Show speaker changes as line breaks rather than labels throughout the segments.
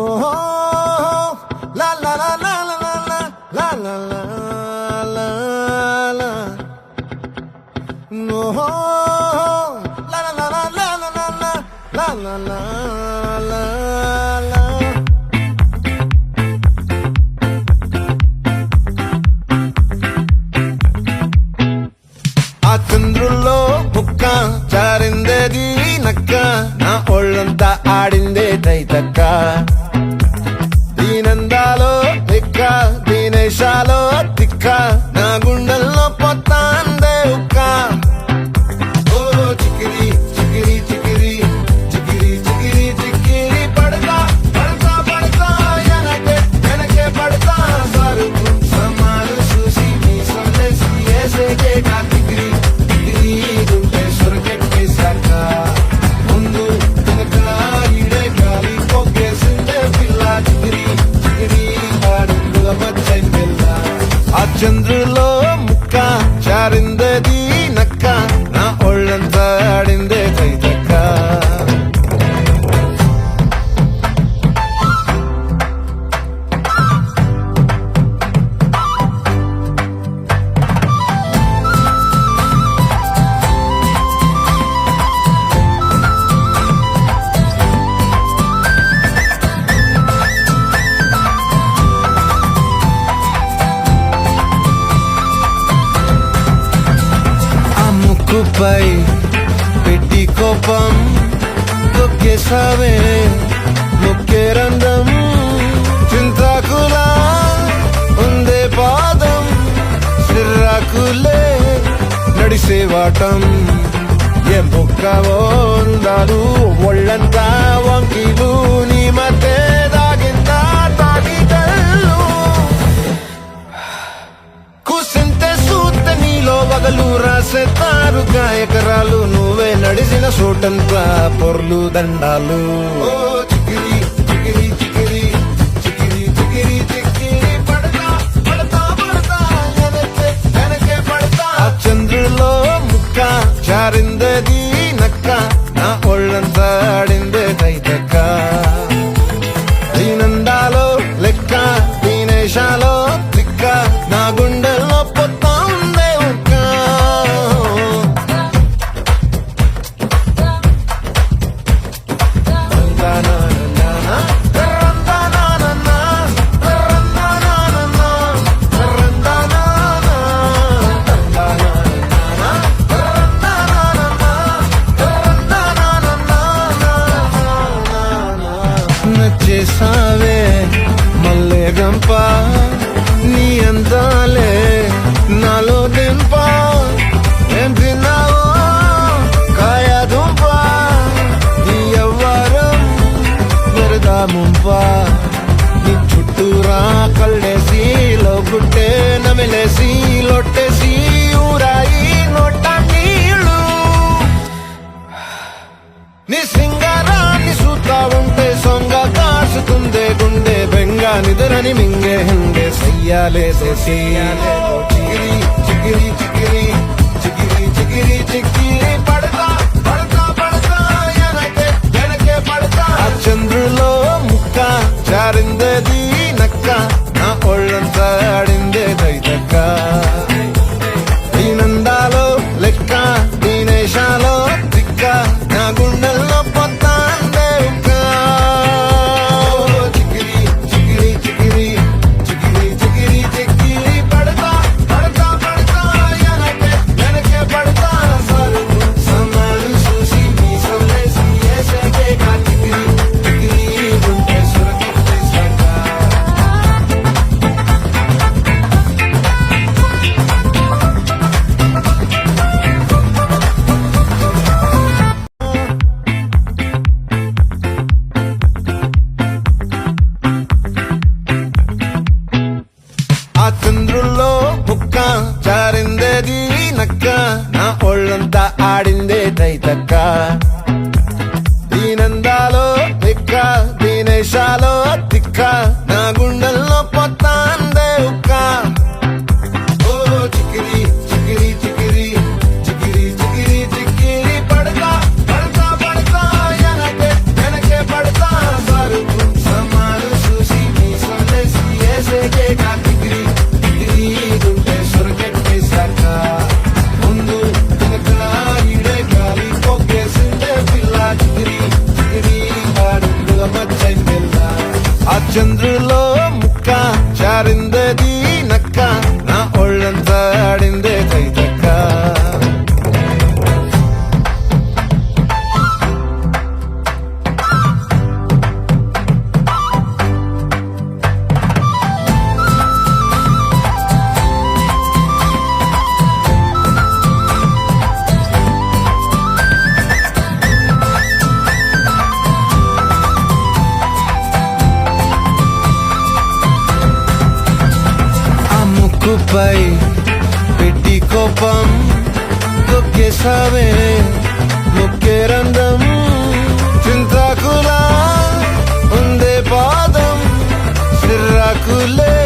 ఓహో లా లా లా లా లా లా లా లా లా లా ఓహో లా లా లా లా లా లా లా లా లా లా లా ఆ చంద్రుల్లో బుక్క జారిందేది నక్క నా ఒళ్ళంతా ఆడిందే తైతక్క దీనందాలో తిక్క దీనేశాలో తిక్క నా గుండెల్లో పొత్తాందే ఉక్క ఓ చికిరి చికిరి చికిరి చికిరి చికిరి చికిరి పడతా పడతా పడతా ఎనకే ఎనకే పడతా సరుకు సమాలు చూసి మీ సొల్లేసి ఏసేకే కా చికిరి చికిరి గుంటే సొరకెట్టేశాక ముందు వెనక ఈడే గాలి పొగ్గేసిందే పిల్ల చికిరి చికిరి ఆడుగుల మచ్చైన పిల్ల ఆ చంద్రులో ముక్క జారిందది నక్క నా ఒళ్ళంతా ఆడిందే తైతక్క ఆ ముక్కుపై పెట్టి కోపం తొక్కేసావే ముక్కే రంధ్రం చింతాకులా ఉందే పాదం సిర్రాకులే నడిసేవాటం ఏ బొక్కవో ఉందాలు ఒళ్ళంతా వంకీలు నీ మధ్య దాగిందా తాగిదల్లు కూసింతే సూత్తే నీలో వగలు రాసేతారుగా ఎకరాలు నువ్వే నడిసిన చోటంతా పొర్లు దండాలు ఓ చికిరి చికిరి చికిరి చికిరి చికిరి చికిరి పడతా పడతా పడతా ఎనకే ఎనకే పడతా ఆ చంద్రులో ముక్క జారిందది నక్క నా ఒళ్ళంతా ఆడిందే తైతక్క దీనందాలో లెక్క దీనేశాలో తిక్క నా గుండెల్లో పొత్తా ఉందే ఉక్క నచ్చేసావే మల్లె గంప నీ అందాలే నాలో దింప ఏం తిన్నావో కాయ దుంప నీ ఎవ్వరం మెరదా ముంప నీ చుట్టూరా కళ్ళేసి లోగుట్టే నమిలేసి లొట్టేసి ఊరాయి నోట నీళ్ళు నీ సింగారాన్ని చూస్తా ఉంటే సొంగ కాసుకుందే గుండె బెంగ నిదురని మింగే హంగే సయ్యాలేసేసి చిగిరి చిగిరి చిగిరి చిగిరి చిగిరి చిగిరి పడతా పడతా పడతా ఎనకే ఎనకే పడతా ఆ చంద్రులో ముక్క జారిందది నక్క నా ఒళ్ళంతా ఆడిందే తైతక్క దీనందాలో లెక్క దీనేశాలో తిక్క నా గుండెల్లో పొత్తాందే ఉక్క చికిరి చికిరి చికిరి చికిరి చికిరి చికిరి పడతా పడతా పడతా ఎనకే అడుగుపై పెట్టి కోపం తొక్కేసావే ముక్కే రంధ్రం చింతాకులా ఉందే పాదం సిర్రాకులే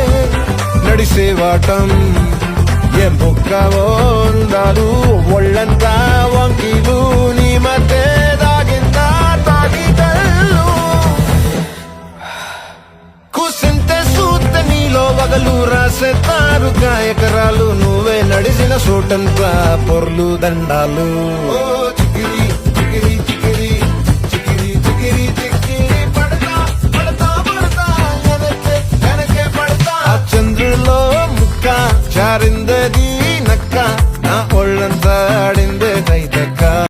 నడిసేవాటం ఏం బొక్కవో ఉండాలు ఒళ్ళంతా వంకీలు నీ మధ్య దాగిందా తాగిదళ్ళు కూసింతే సూత నీలో వగలు రాసేతారుగా ఎకరాలు నువ్వే నడిసిన చోటంతా పొర్లు దండాలు ఓ చికిరి చికిరి